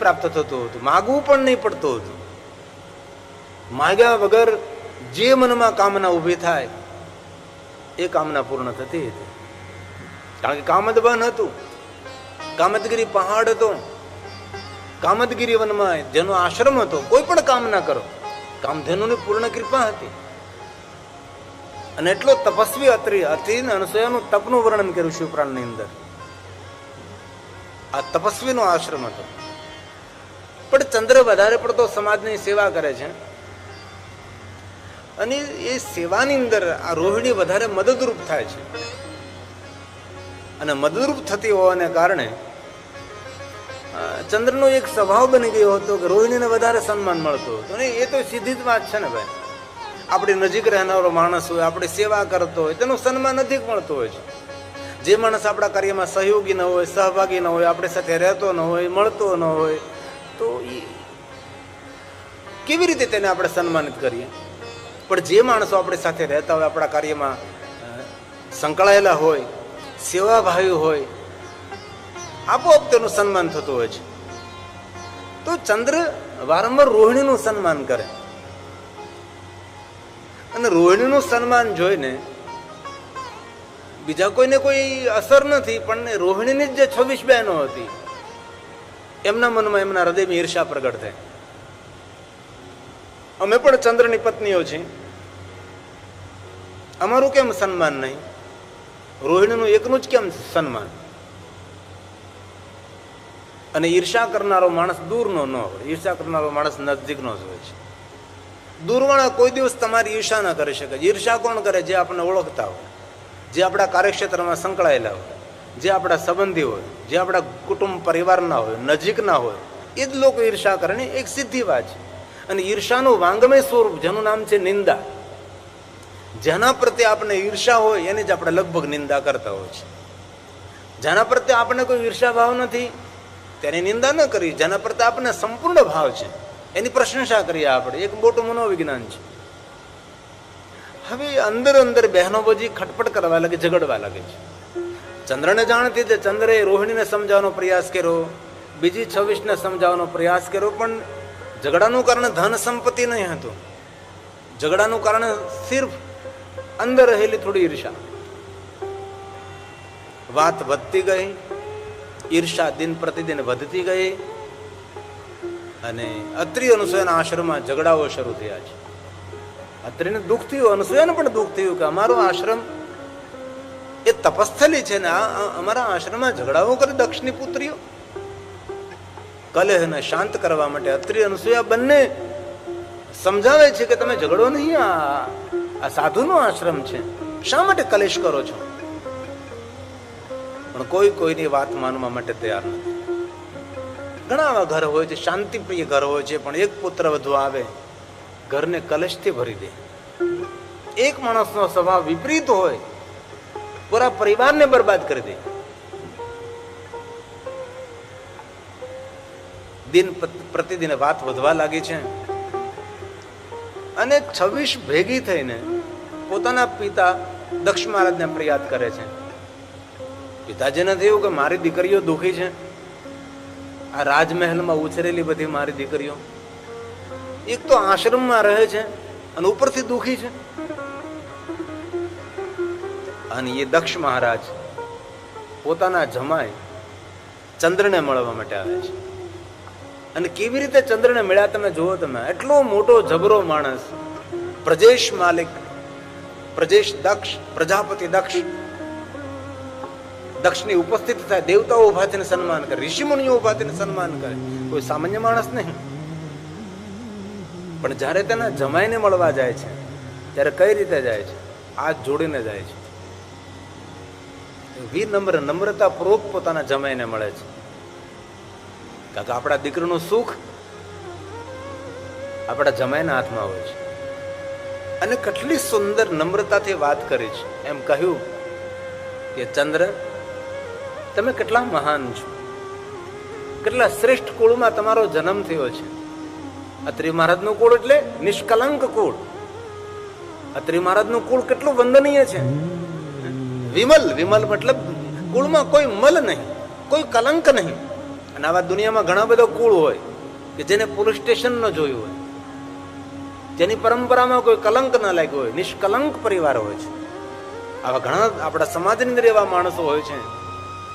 પ્રાપ્ત થતું હતું, માગવું પણ નહીં પડતું હતું. માગ્યા વગર જે મનમાં કામના ઊભી થાય એ કામના પૂર્ણ થતી હતી. કારણ કે કામદ વન હતું, કામદગીરી પહાડ હતો, કામદગીરી વનમાં જેનો આશ્રમ હતો. કોઈ પણ કામ ના કરો, કામધેનુની પૂર્ણ કૃપા હતી. અને એટલો તપસ્વી અત્રિ અનસૂયાનું તપનું વર્ણન કર્યું શિવપુરાણની અંદર. આ તપસ્વીનો આશ્રમ હતો. પણ ચંદ્ર વધારે પડતો સમાજની સેવા કરે છે અને એ સેવાની અંદર આ રોહિણી વધારે મદદરૂપ થાય છે. અને મદદરૂપ થતી હોવાને કારણે ચંદ્રનો એક સ્વભાવ બની ગયો હતો કે રોહિણીને વધારે સન્માન મળતું હતું. અને એ તો સીધી જ વાત છે ને ભાઈ, આપણી નજીક રહેનારો માણસ હોય, આપણી સેવા કરતો હોય, તેનું સન્માન અધિક મળતું હોય છે. જે માણસ આપણા કાર્યમાં સહયોગી ન હોય, સહભાગી ન હોય, આપણી સાથે રહેતો ન હોય, મળતો ન હોય, તો એ કેવી રીતે તેને આપણે સન્માનિત કરીએ? પણ જે માણસો આપણી સાથે રહેતા હોય, આપણા કાર્યમાં સંકળાયેલા હોય, સેવાભાવી હોય, આપોઆપ તેનું સન્માન થતું હોય છે. તો ચંદ્ર વારંવાર રોહિણીનું સન્માન કરે અને રોહિણીનું સન્માન જોઈને બીજા કોઈને કોઈ અસર નથી, પણ રોહિણીની જ જે 26 બહેનો હતી એમના મનમાં, એમના હૃદયમાં ઈર્ષા પ્રગટ થાય. અમે પણ ચંદ્રની પત્નીઓ છીએ, અમારું કેમ સન્માન નહીં? રોહિણીનું એકનું જ કેમ સન્માન? અને ઈર્ષા કરનારો માણસ દૂરનો ન હોય, ઈર્ષા કરનારો માણસ નજીકનો જ હોય છે. દૂરવાળા કોઈ દિવસ તમારી ઈર્ષા ના કરી શકે. ઈર્ષા કોણ કરે? જે આપણને ઓળખતા હોય, જે આપણા કાર્યક્ષેત્રમાં સંકળાયેલા હોય, જે આપણા સંબંધી હોય, જે આપણા કુટુંબ પરિવારના હોય, નજીકના હોય, એ જ લોકો ઈર્ષા કરે ને. એક સીધી વાત છે. અને ઈર્ષાનું વાંગમય સ્વરૂપ જેનું નામ છે નિંદા. જેના પ્રત્યે આપણે ઈર્ષા હોય એની જ આપણે લગભગ નિંદા કરતા હોય છે. જેના પ્રત્યે આપણે કોઈ ઈર્ષા ભાવ નથી તેની નિંદા ન કરી. જેના પ્રત્યે આપણને સંપૂર્ણ ભાવ છે એની પ્રશંસા કરીએ આપણે. એક મોટું મનોવિજ્ઞાન છે. હવે અંદર અંદર બહેનો બધી ખટપટ કરવા લાગે, ઝઘડવા લાગે છે. ચંદ્રને જાણતી છે, ચંદ્રે રોહિણીને સમજાવવાનો પ્રયાસ કર્યો, બીજી 26ને સમજાવવાનો પ્રયાસ કર્યો, પણ ઝઘડાનું કારણ ધન સંપત્તિ નહીં હતું. ઝઘડાનું કારણ સિર્ફ અંદર રહેલી થોડી ઈર્ષા. વાત વધતી ગઈ, ઈર્ષા દિન પ્રતિદિન વધતી ગઈ અને અત્રિ અનસૂયાના આશ્રમમાં ઝઘડાઓ શરૂ થયા છે. અત્રિને દુઃખ થયું, અનસૂયાને પણ દુઃખ થયું કે અમારો આશ્રમ એ તપસ્થલી છે ને અમારા આશ્રમમાં ઝઘડાઓ કરે દક્ષની પુત્રીઓ. કલહને શાંત કરવા માટે અત્રિ અનસૂયા બંને સમજાવે છે કે તમે ઝઘડો નહીં, આ સાધુનો આશ્રમ છે, શા માટે કલેશ કરો છો? પણ કોઈ કોઈની વાત માનવા માટે તૈયાર નથી. ઘણા આવા ઘર હોય છે, શાંતિપ્રિય ઘર હોય છે, પણ એક પુત્ર વધુ આવે ઘરને કલેશથી ભરી દે. એક માણસનો સ્વભાવ વિપરીત હોય પૂરા પરિવારને બરબાદ કરી દે. દિન પ્રતિદિન વાત વધવા લાગી છે અને 26 ભેગી થઈને પોતાના પિતા દક્ષ મહારાજને ફરિયાદ કરે છે. પિતાજીને થયું કે મારી દીકરીઓ દુઃખી છે, આ રાજમહેલમાં ઉછરેલી બધી મારી દીકરીઓ એક તો આશ્રમમાં રહે છે અને ઉપરથી દુઃખી છે. અને એ દક્ષ મહારાજ પોતાના જમાઈ ચંદ્રને મળવા માટે આવે છે. અને કેવી રીતે ચંદ્રને મળ્યા તમે જુઓ. તમે એટલો મોટો જબરો માણસ, પ્રજેશ માલિક, પ્રજેશ દક્ષ, પ્રજાપતિ દક્ષ, દક્ષની ઉપસ્થિત થાય, દેવતાઓ ઉભા થઈને સન્માન કરે, ઋષિમુનિઓ ઉભા થઈને સન્માન કરે, કોઈ સામાન્ય માણસ નહીં. પણ જયારે તેના જમાઈને મળવા જાય છે ત્યારે કઈ રીતે જાય છે? હાથ જોડીને જાય છે. વિનમ્ર, નમ્રતા પૂર્વક પોતાના જમાઈને મળે છે. કારણ કે આપણા દીકરીનું સુખ આપણા જમાઈના હાથમાં હોય છે. અને કેટલી સુંદર નમ્રતાથી વાત કરી છે. એમ કહ્યું કે ચંદ્ર, તમે કેટલા મહાન છો, કેટલા શ્રેષ્ઠ કુળમાં તમારો જન્મ થયો છે. અત્રિ મહારાજનું કુળ એટલે નિષ્કલંક કુળ. અત્રિ મહારાજનું કુળ કેટલું વંદનીય છે. વિમલ, વિમલ મતલબ કુળમાં કોઈ મલ નહીં, કોઈ કલંક નહીં. અને આવા દુનિયામાં ઘણા બધા કુળ હોય કે જેને પોલીસ સ્ટેશન ન જોયું હોય, જેની પરંપરામાં કોઈ કલંક ન લાગ્યો હોય, નિષ્કલંક પરિવાર હોય છે. આવા ઘણા આપણા સમાજની અંદર એવા માણસો હોય છે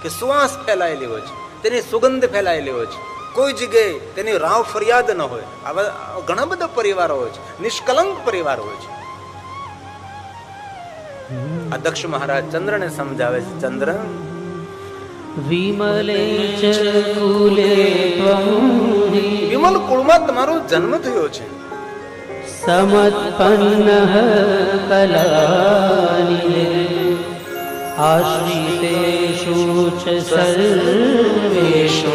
કે સુવાસ ફેલાયેલી હોય છે, તેની સુગંધ ફેલાયેલી હોય છે, કોઈ જગ્યાએ તેની રાવ ફરિયાદ ન હોય. આવા ઘણા બધા પરિવારો હોય છે, નિષ્કલંક પરિવાર હોય છે. આ દક્ષ મહારાજ ચંદ્રને સમજાવે છે, ચંદ્ર વિમલે ચ કુલે વિમલ કુળમાં તમારો જન્મ થયો છે. સમત્પન્ન કલાનિ આશ્રિતેષુ ચ સર્વેષુ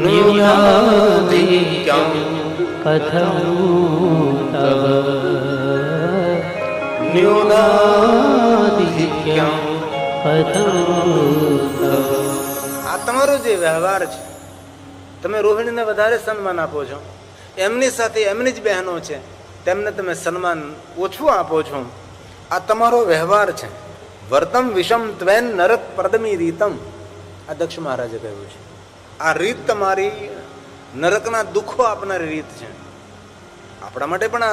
ન્યૂનાધિક્યં કથં તવ ન્યૂનાધિક્યં કથં તવ. આ તમારો જે વ્યવહાર છે, તમે રોહિણીને વધારે સન્માન આપો છો, એમની સાથે એમની જ બહેનો છે તેમને તમે સન્માન ઓછું આપો છો. આ તમારો વ્યવહાર છે. વર્તમ વિષમ ત્વેન નરક પ્રદમી રીતમ, આ દક્ષ મહારાજે કહ્યું છે. આ રીત તમારી નરકના દુઃખો આપનારી રીત છે. આપણા માટે પણ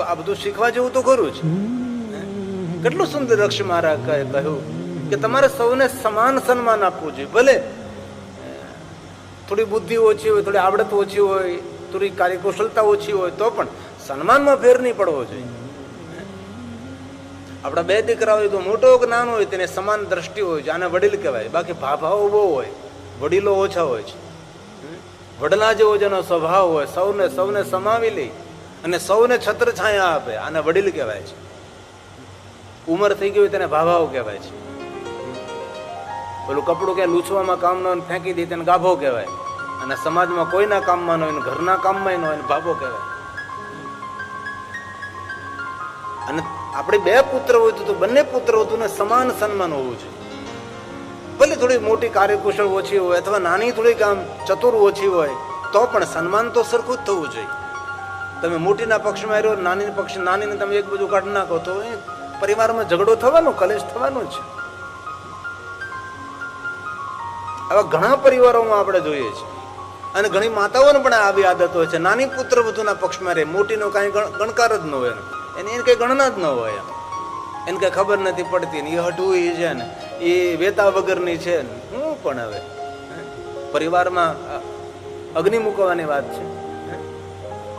આ બધું શીખવા જેવું તો ખરું છે. કેટલું સુંદર દક્ષ મહારાજ કહ્યું કે તમારે સૌને સમાન સન્માન આપવું જોઈએ. ભલે થોડી બુદ્ધિ ઓછી હોય, થોડી આવડત ઓછી હોય, થોડી કાર્યકુશળતા ઓછી હોય, તો પણ સન્માનમાં ફેર નહીં પડવો જોઈએ. આપણા બે દીકરા હોય તો મોટો કે નાનો હોય તેને સમાન દ્રષ્ટિ હોય છે, આને વડીલ કહેવાય. બાકી ભાભાઓ બહુ હોય, વડીલો ઓછા હોય છે. વડલા જેવો જેનો સ્વભાવ હોય, સૌને સમાવી લે અને સૌને છત્ર છાયા આપે, આને વડીલ કહેવાય છે. ઉંમર થઈ ગઈ હોય તેને ભાભાઓ કહેવાય છે. પેલું કપડું ક્યાં લૂછવામાં કામ ન હોય ફેંકી દે તેને ગાભો કહેવાય. અને સમાજમાં કોઈના કામમાં ન હોય, ઘરના કામમાં ન હોય, ભાભો કહેવાય. અને આપણે બે પુત્ર હોય તો બંને પુત્ર હતું ને સમાન સન્માન હોવું જોઈએ. ભલે થોડી મોટી કાર્યકુશળ ઓછી હોય અથવા નાની થોડી કામ ચતુર ઓછી હોય તો પણ સન્માન તો સરખું જ થવું જોઈએ. તમે મોટીના પક્ષમાં રહ્યો, નાનીને તમે એક બાજુ કાઢી નાખો તો એ પરિવારમાં ઝઘડો થવાનો, કલેશ થવાનો છે. આવા ઘણા પરિવારોમાં આપણે જોઈએ છીએ. અને ઘણી માતાઓને પણ આવી આદત હોય છે, નાની પુત્ર વધુના પક્ષમાં રહે, મોટીનો કાંઈ ગણકાર જ ન હોય, એને કઈ ગણના જ ન હોય, એને કઈ ખબર નથી પડતી ને એ હઠું છે ને એ વેતા વગરની છે ને. હું પણ હવે પરિવારમાં અગ્નિ મૂકવાની વાત છે.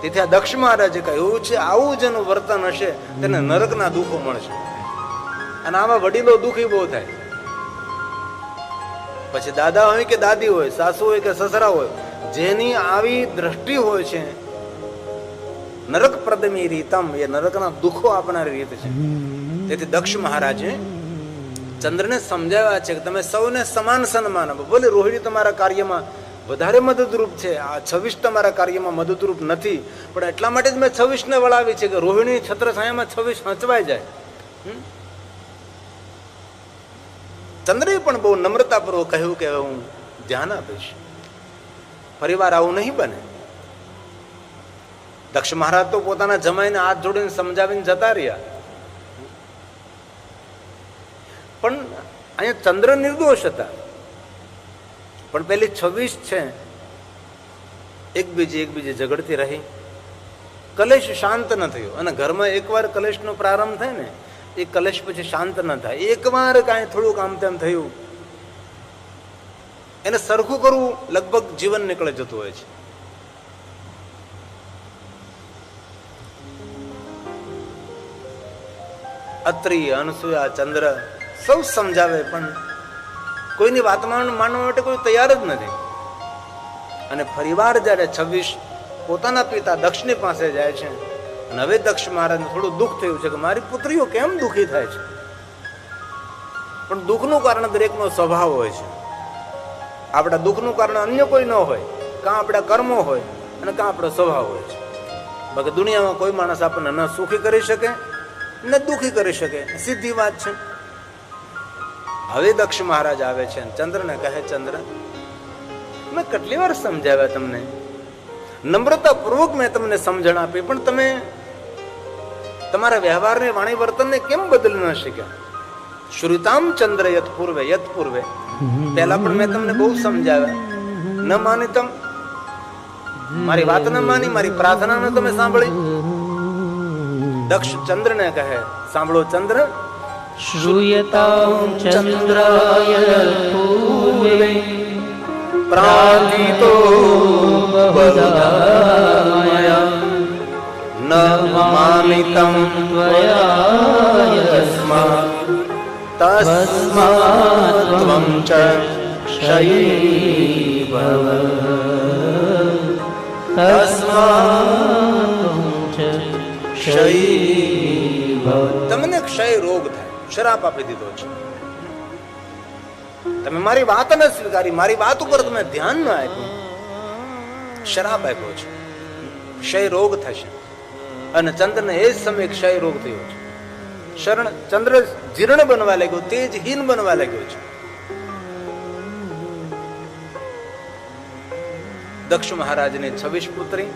તેથી આ દક્ષ મહારાજે કહ્યું છે આવું જેનું વર્તન હશે તેને નરકના દુઃખો મળશે. અને આવા વડીલો દુઃખી બહુ થાય. પછી દાદા હોય કે દાદી હોય, સાસુ હોય કે સસરા હોય, જેની આવી દ્રષ્ટિ હોય છે નરક પ્રદમી રીતમ, એ નરકના દુઃખો આપનારી રીત છે. તેથી દક્ષ મહારાજે ચંદ્રને સમજાવ્યા છે કે તમે સૌને સમાન સન્માન આપો. ભલે રોહિણી તમારા કાર્યમાં વધારે મદદરૂપ છે, આ 26 તમારા કાર્યમાં મદદરૂપ નથી, પણ એટલા માટે જ મેં 26 ને વળાવી છે કે રોહિણી છત્રછાયામાં 26 હંચવાઈ જાય. ચંદ્રે પણ બહુ નમ્રતાપૂર્વક કહ્યું કે હું ધ્યાન આપીશ, પરિવાર આવું નહીં બને. દક્ષ મહારાજ તો પોતાના જમાઈને હાથ જોડીને સમજાવીને જતા રહ્યા. પણ અહીંયા ચંદ્ર નિર્દોષ હતા, પણ પેલી 26 છે એકબીજે ઝઘડતી રહી, કલેશ શાંત ન થયો. અને ઘરમાં એકવાર કલેશનો પ્રારંભ થાય ને એ કલેશ પછી શાંત ન થાય. એકવાર કાંઈ થોડુંક આમ તેમ થયું, એને સરખું કરવું લગભગ જીવન નીકળી જતું હોય છે. અત્રિ, અનસુયા, ચંદ્ર સૌ સમજાવે પણ કોઈની વાતમાં માનવા માટે કોઈ તૈયાર જ નથી. અને ફરીવાર જયારે 26 પોતાના પિતા દક્ષની પાસે જાય છે અને હવે દક્ષ મહારાજને થોડું દુઃખ થયું છે કે મારી પુત્રીઓ કેમ દુઃખી થાય છે. પણ દુઃખનું કારણ દરેકનો સ્વભાવ હોય છે. આપણા દુઃખનું કારણ અન્ય કોઈ ન હોય, કાં આપણા કર્મો હોય અને કાં આપણો સ્વભાવ હોય છે. બાકી દુનિયામાં કોઈ માણસ આપણને ન સુખી કરી શકે ન દુઃખી કરી શકે, સીધી વાત છે. હવે દક્ષ મહારાજ આવે છે અને ચંદ્રને કહે, ચંદ્ર મેં કેટલી વાર સમજાવ્યા તમને, નમ્રતાપૂર્વક મેં તમને સમજણ આપી, પણ તમે તમારા વ્યવહારને, વાણી વર્તનને કેમ બદલી ન શીખ્યા? શ્રુતામ ચંદ્ર યત પૂર્વે પહેલા પણ મેં તમને બહુ સમજાવ્યા, ન માનિતમ, મારી વાત ન માની, મારી પ્રાર્થના ન તમે સાંભળી. દક્ષ ચંદ્રને કહે, સાંભળો ચંદ્ર, શ્રૂયતાં ચંદ્રાય પૂર્વે પ્રાર્થિતો બહુધા ન માનિતમ ત્વયા યસ્માત્ તસ્માત્ ત્વં ચ ક્ષયી ભવ. તસ્માત્ ક્ષયી ભવ. તમને ક્ષય રોગ થાય, શ્રાપ આપી દીધો છે. તમે મારી વાત ન સ્વીકારી, મારી વાત ઉપર તમે ધ્યાન ન આપ્યું, શ્રાપ આપ્યો છે, ક્ષય રોગ થશે. અને ચંદ્રને એ જ સમયે ક્ષય રોગ થયો છે. ચંદ્ર જીર્ણ બનવા લાગ્યો, તેજહીન બનવા લાગ્યો છે. દક્ષ મહારાજને 26 પુત્રી,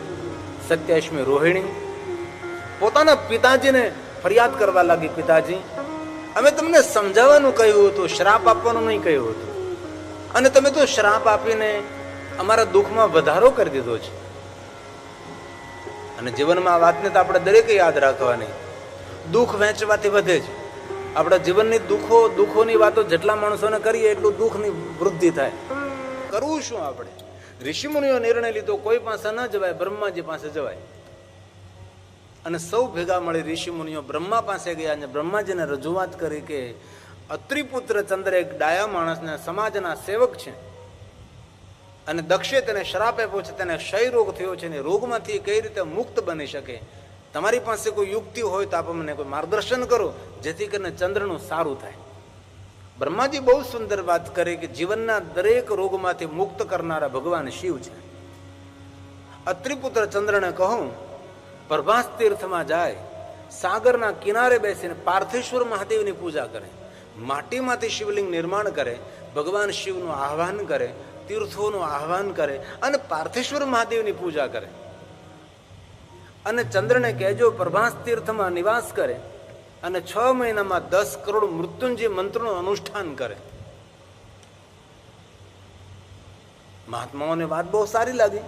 27મી રોહિણી પોતાના પિતાજીને ફરિયાદ કરવા લાગી, પિતાજી અમે તમને સમજાવવાનું કહ્યું હતું, શ્રાપ આપવાનું નહીં કહ્યું હતું, અને તમે તો શ્રાપ આપીને અમારા દુઃખમાં વધારો કરી દીધો છે. અને જીવનમાં આ વાતને તો આપણે દરેકે યાદ રાખવાની, દુઃખ વહેંચવાથી વધે છે. આપણા જીવનની દુઃખોની વાતો જેટલા માણસોને કરીએ એટલું દુઃખની વૃદ્ધિ થાય. કરવું શું આપણે? ઋષિમુનિઓ નિર્ણય લીધો, કોઈ પાસે ન જવાય, બ્રહ્માજી પાસે જવાય. અને સૌ ભેગા મળી ઋષિમુનિઓ બ્રહ્મા પાસે ગયા અને બ્રહ્માજીને રજૂઆત કરી કે અત્રિપુત્ર ચંદ્ર એક ડાયા માણસના સમાજના સેવક છે, અને દક્ષે તેને શ્રાપ આપ્યો છે, તેને ક્ષય રોગ થયો છે, અને રોગમાંથી કઈ રીતે મુક્ત બની શકે. તમારી પાસે કોઈ યુક્તિ હોય તો આપ મને કોઈ માર્ગદર્શન કરો, જેથી કરીને ચંદ્રનું સારું થાય. બ્રહ્માજી બહુ સુંદર વાત કરી કે જીવનના દરેક રોગમાંથી મુક્ત કરનારા ભગવાન શિવ છે. અત્રિપુત્ર ચંદ્રને કહું, પ્રભાસ તીર્થમાં જાય, સાગરના કિનારે બેસીને પાર્થેશ્વર મહાદેવની પૂજા કરે, માટીમાંથી શિવલિંગ નિર્માણ કરે, ભગવાન શિવનું આહ્વાન કરે, તીર્થોનું આહ્વાન કરે અને પાર્થેશ્વર મહાદેવની પૂજા કરે. અને ચંદ્રને કહેજો પ્રભાસ તીર્થમાં નિવાસ કરે અને 6 મહિનામાં 10 કરોડ મૃત્યુંજય મંત્રનું અનુષ્ઠાન કરે. મહાત્માઓને વાત બહુ સારી લાગી.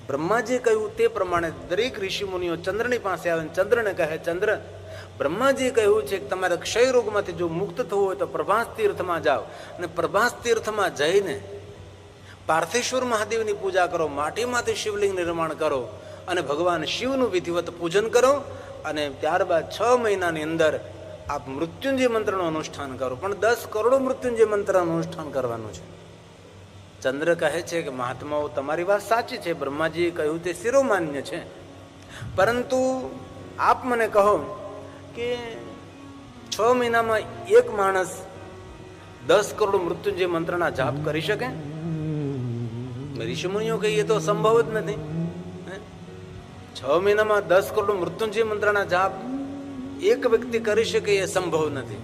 બ્રહ્માજીએ કહ્યું તે પ્રમાણે દરેક ઋષિ મુનિઓ ચંદ્રની પાસે આવે, ચંદ્રને કહે, ચંદ્ર બ્રહ્માજીએ કહ્યું છે કે તમારે ક્ષય રોગમાંથી જો મુક્ત થવું હોય તો પ્રભાસ તીર્થમાં જાઓ, અને પ્રભાસ તીર્થમાં જઈને પાર્થેશ્વર મહાદેવની પૂજા કરો, માટીમાંથી શિવલિંગ નિર્માણ કરો અને ભગવાન શિવનું વિધિવત પૂજન કરો, અને ત્યારબાદ 6 મહિનાની અંદર આપ મૃત્યુંજય મંત્રનું અનુષ્ઠાન કરો. પણ 10 કરોડ મૃત્યુંજય મંત્રનું અનુષ્ઠાન કરવાનું છે. ચંદ્ર કહે છે કે મહાત્માઓ તમારી વાત સાચી છે, બ્રહ્માજીએ કહ્યું તે શિરોમાન્ય છે, પરંતુ આપ મને કહો કે 6 મહિનામાં એક માણસ 10 કરોડ મૃત્યુંજય મંત્રના જાપ કરી શકે? ઋષિમુનિઓ કહીએ તો સંભવ જ નથી. 6 મહિનામાં 10 કરોડ મૃત્યુંજય મંત્રના જાપ એક વ્યક્તિ કરી શકે એ સંભવ નથી.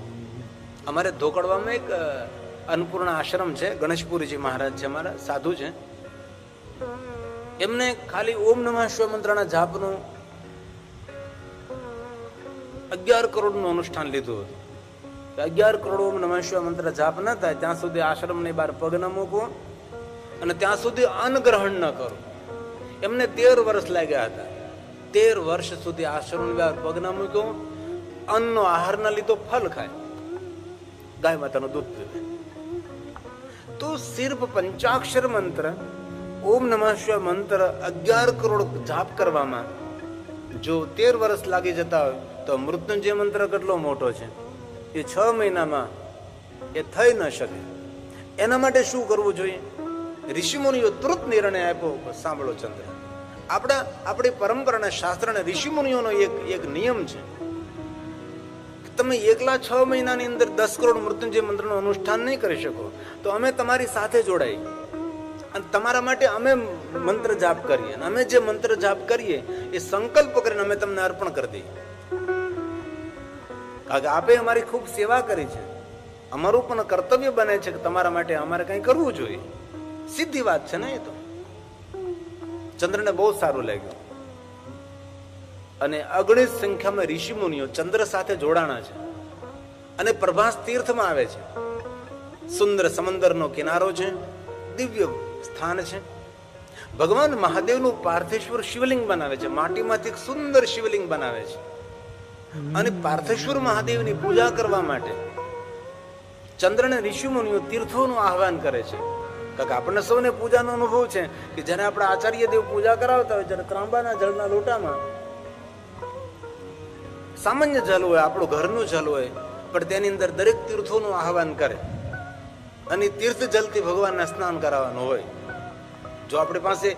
અમારે ધોકડવામાં એક અન્નપૂર્ણા આશ્રમ છે, ગણેશપુરીજી મહારાજ છે, અમારા સાધુ છે. એમને ખાલી ઓમ નમઃ શિવાય મંત્રના જાપનું 11 કરોડનું અનુષ્ઠાન લીધું હતું. 11 કરોડ ઓમ નમઃ શિવાય મંત્ર જાપ ન થાય ત્યાં સુધી આશ્રમની બહાર પગ ન મૂકવો અને ત્યાં સુધી અન્ન ગ્રહણ ન કરો. એમને 13 વર્ષ લાગ્યા હતા. 13 વર્ષ સુધી આશ્રમની બહાર પગ ન મૂક્યો, અન્નનો આહાર ન લીધો, ફલ ખાય, ગાય માતાનું દૂધ પીવે. તો સિર્ફ પંચાક્ષર મંત્ર ઓમ નમઃ શિવાય મંત્ર 11 કરોડ જાપ કરવામાં જો 13 વર્ષ લાગી જતા હોય તો મૃત્યુંજય મંત્ર કેટલો મોટો છે, એ 6 મહિનામાં એ થઈ ન શકે. એના માટે શું કરવું જોઈએ? ઋષિમુનિઓ તુરંત નિર્ણય આપ્યો. સાંભળો ચંદ્ર, આપણી પરંપરાના શાસ્ત્રને ઋષિમુનિઓનો એક નિયમ છે, તમે એકલા 6 મહિનાની અંદર 10 કરોડ મૃત્યુંજય મંત્રનું અનુષ્ઠાન નહીં કરી શકો, તો અમે તમારી સાથે જોડાઈ અને તમારા માટે અમે મંત્ર જાપ કરીએ, અને અમે જે મંત્ર જાપ કરીએ એ સંકલ્પ કરીને અમે તમને અર્પણ કરી દઈએ. કારણ કે આપે અમારી ખૂબ સેવા કરી છે, અમારું પણ કર્તવ્ય બને છે કે તમારા માટે અમારે કંઈ કરવું જોઈએ. સીધી વાત છે ને એ તો. ચંદ્રને બહુ સારું લાગ્યું અને અગણિત સંખ્યામાં ઋષિ મુનિઓ ચંદ્ર સાથે જોડાણા છે અને પ્રભાસ તીર્થમાં આવે છે. સુંદર સમંદરનો કિનારો છે, દિવ્ય સ્થાન છે. ભગવાન મહાદેવનું પાર્થેશ્વર શિવલિંગ બનાવે છે, માટીમાંથી એક સુંદર શિવલિંગ બનાવે છે. અને પાર્થેશ્વર મહાદેવની પૂજા કરવા માટે ચંદ્ર અને ઋષિમુનિઓ તીર્થોનું આહવાન કરે છે. કારણ કે આપણને સૌને પૂજાનો અનુભવ છે કે જ્યારે આપણે આચાર્ય દેવ પૂજા કરાવતા હોય ત્યારે ત્રાંબાના જળના લોટામાં સામાન્ય જલ હોય, આપણું ઘરનું જલ હોય, પણ તેની અંદર દરેક તીર્થોનું આહવાન કરે અને તીર્થ જલથી ભગવાનને સ્નાન કરાવવાનું હોય. જો આપણી પાસે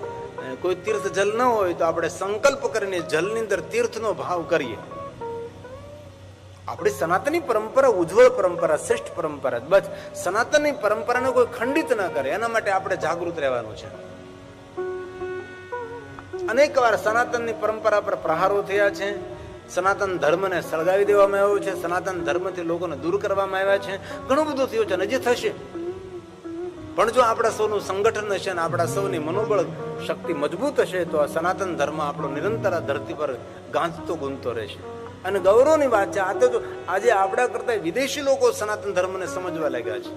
કોઈ તીર્થ જલ ન હોય તો આપણે સંકલ્પ કરીને જલની અંદર તીર્થનો ભાવ કરીએ. આપણી સનાતની પરંપરા ઉજ્જવળ પરંપરા, શ્રેષ્ઠ પરંપરા. બસ સનાતનની પરંપરાને કોઈ ખંડિત ના કરે એના માટે આપણે જાગૃત રહેવાનું છે. અનેક વાર સનાતનની પરંપરા પર પ્રહારો થયા છે, સનાતન ધર્મને સળગાવી દેવામાં આવ્યો છે, સનાતન ધર્મથી લોકોને દૂર કરવામાં આવ્યા છે, ઘણું બધું થયું છે, હજી થશે. પણ જો આપણા સૌનું સંગઠન હશે અને આપણા સૌની મનોબળ શક્તિ મજબૂત હશે તો આ સનાતન ધર્મ આપણો નિરંતર આ ધરતી પર ગાંજતો ગુંજતો રહેશે. અને ગૌરવની વાત છે, આ તો આજે આપણા કરતા વિદેશી લોકો સનાતન ધર્મને સમજવા લાગ્યા છે,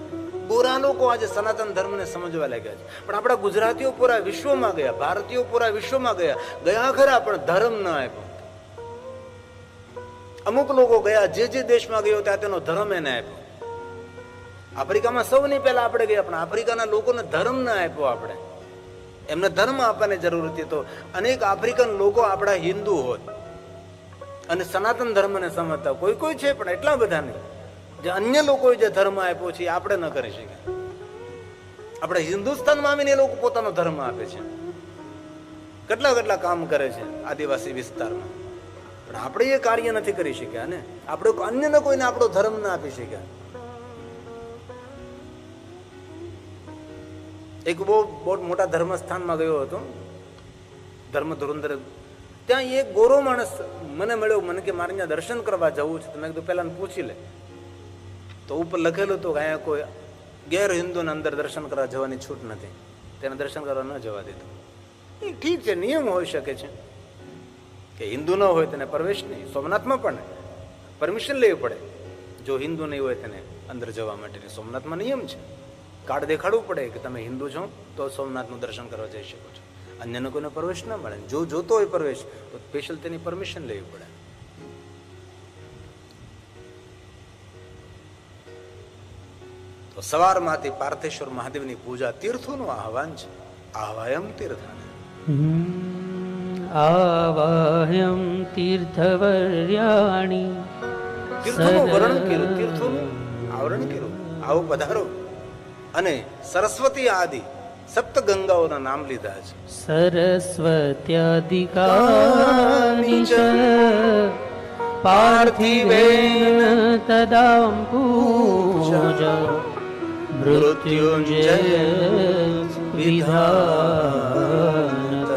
ગોરા લોકો આજે સનાતન ધર્મને સમજવા લાગ્યા છે. પણ આપણા ગુજરાતીઓ પૂરા વિશ્વમાં ગયા, ભારતીયો પૂરા વિશ્વમાં ગયા ખરા, પણ ધર્મ ન આપ્યો. અમુક લોકો ગયા, જે દેશમાં ગયો ત્યાં તેનો ધર્મ એને આપ્યો. આફ્રિકામાં સૌની પહેલા આપણે ગયા, પણ આફ્રિકાના લોકોને ધર્મ ના આપ્યો. આપણે એમને ધર્મ આપવાની જરૂર હતી. તો અનેક આફ્રિકન લોકો આપણા હિન્દુ હોત અને સનાતન ધર્મને સમજતા કોઈ છે, પણ એટલા બધા નહીં. જે અન્ય લોકોએ જે ધર્મ આપ્યો છે એ આપણે ન કરી શકીએ. આપણે હિન્દુસ્તાનમાં આવીને એ લોકો પોતાનો ધર્મ આપે છે, કેટલા કામ કરે છે આદિવાસી વિસ્તારમાં, પણ આપણે એ કાર્ય નથી કરી શક્યા ને. આપણે અન્યને કોઈને આપણો ધર્મ ના આપી શક્યા. એક બહુ મોટા ધર્મસ્થાનમાં ગયો હતો, ધર્મ ધુરંધર. ત્યાં એક ગોરો માણસ મને મળ્યો, મને કે મારે ત્યાં દર્શન કરવા જવું છે. તો મેં કીધું પહેલા પૂછી લે. તો ઉપર લખેલું હતું કે અહીંયા કોઈ ગેર હિન્દુને અંદર દર્શન કરવા જવાની છૂટ નથી, તેને દર્શન કરવા ન જવા દીધું. એ ઠીક છે, નિયમ હોઈ શકે છે કે હિન્દુ ન હોય તેને પ્રવેશ નહીં. સોમનાથમાં પણ પરમિશન લેવી પડે, જો હિન્દુ નહીં હોય તેને અંદર જવા માટેની સોમનાથમાં નિયમ છે. કાર્ડ દેખાડવું પડે કે તમે હિન્દુ છો તો સોમનાથનું દર્શન કરવા જઈ શકો છો. અન્યને કોઈને પ્રવેશ ના મળે. જો જોતો હોય પ્રવેશ તો સ્પેશિયલ તેની પરમિશન લેવી પડે. તો સવારમાંથી પાર્થેશ્વર મહાદેવની પૂજા, તીર્થોનું આહવાન છે. આહવાયમ તીર્થાને આવાહ્યમ તીર્થવર્યાણી. તીર્થોનું વર્ણન કર્યું, તીર્થોનું આવરણ કર્યું. આવો પધારો. અને સરસ્વતી આદિ સપ્ત ગંગાઓના નામ લીધા છે. સરસ્વત્યાદિકાની ચ પાર્થિવેન તદામ પૂજા મૃત્યુંજય વિધાનતઃ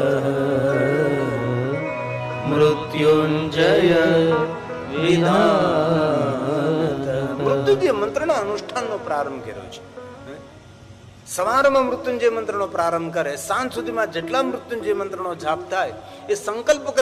મૃત્યુંજય વિધાનતઃ. મૃત્યુંજય મંત્રના અનુષ્ઠાનનો પ્રારંભ કર્યો છે. સવારમાં મૃત્યુંજય મંત્રનો પ્રારંભ કરે, સાંજ સુધીમાં જેટલા મૃત્યુંજય મંત્રનો જાપ થાય એ સંકલ્પ